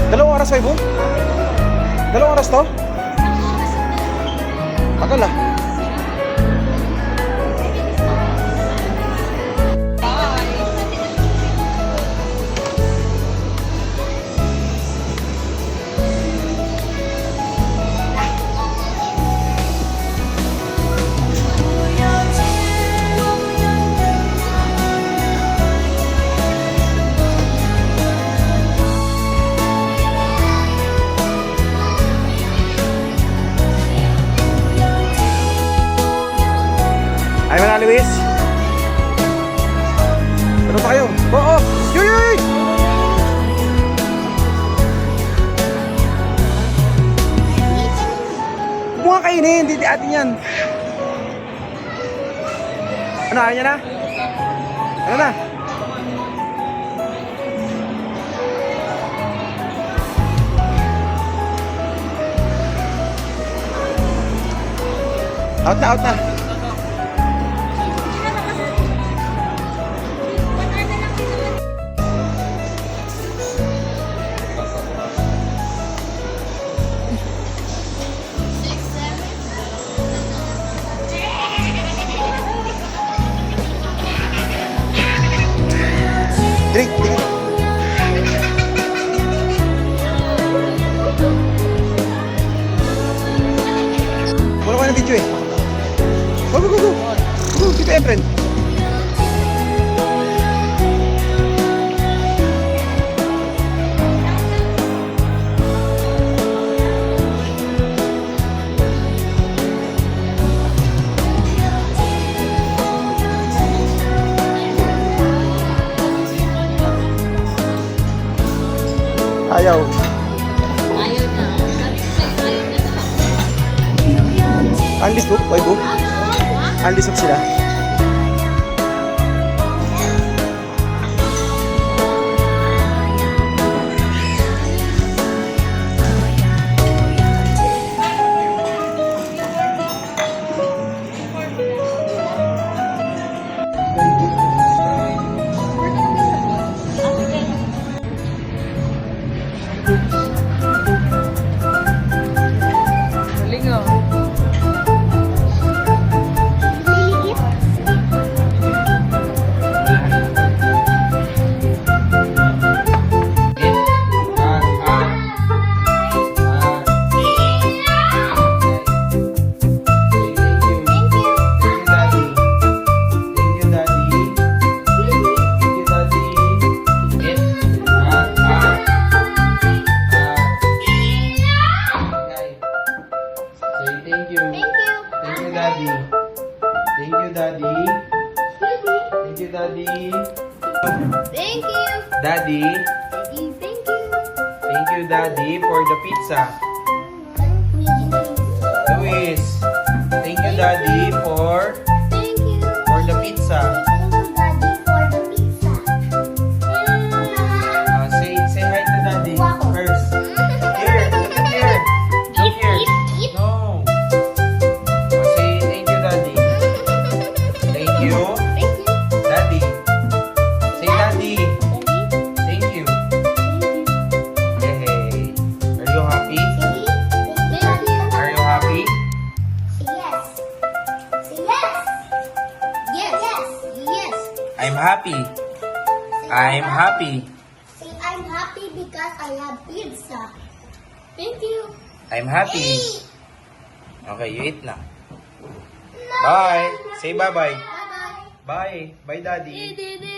Dalawang oras, Waibo? Dalawang oras to? Tagal ah. Ay, wala, Luis. Ano pa kayo? Oo! Yoy! Yoy! Huwag mo nga kainin, hindi atin yan. Ano, ayaw niya na? Ano na? Out na, out na. Drink, drink. Wala ko ng video eh. Go, go, go, go. Go, Tito Efren. Ayaw. Ayaw na. Ayaw na. Unlis book, Waibo. Unlis book sila. Lingaw. Thank you. Thank you, Daddy. Thank you, Daddy. Thank you, Daddy. Thank you. Daddy. Thank you. Thank you, Daddy, for the pizza. Luis. Thank you, Daddy, for Thank you. the pizza. Thank you, Daddy, for the pizza. Say hi to Daddy Wow. first. Here, look at here. Look here. Eat. No. Say thank you, Daddy. Thank you, Thank you. Daddy. Say Daddy. Thank you. Yay. Are you happy? Thank you. Are you happy? Yes. Yes. Yes. Yes. Yes. I'm happy. I'm happy. Say I'm happy because I have pizza. Thank you. I'm happy. Okay, you eat na. Bye. Say bye-bye. Bye-bye. Bye. Bye, Daddy. Did it.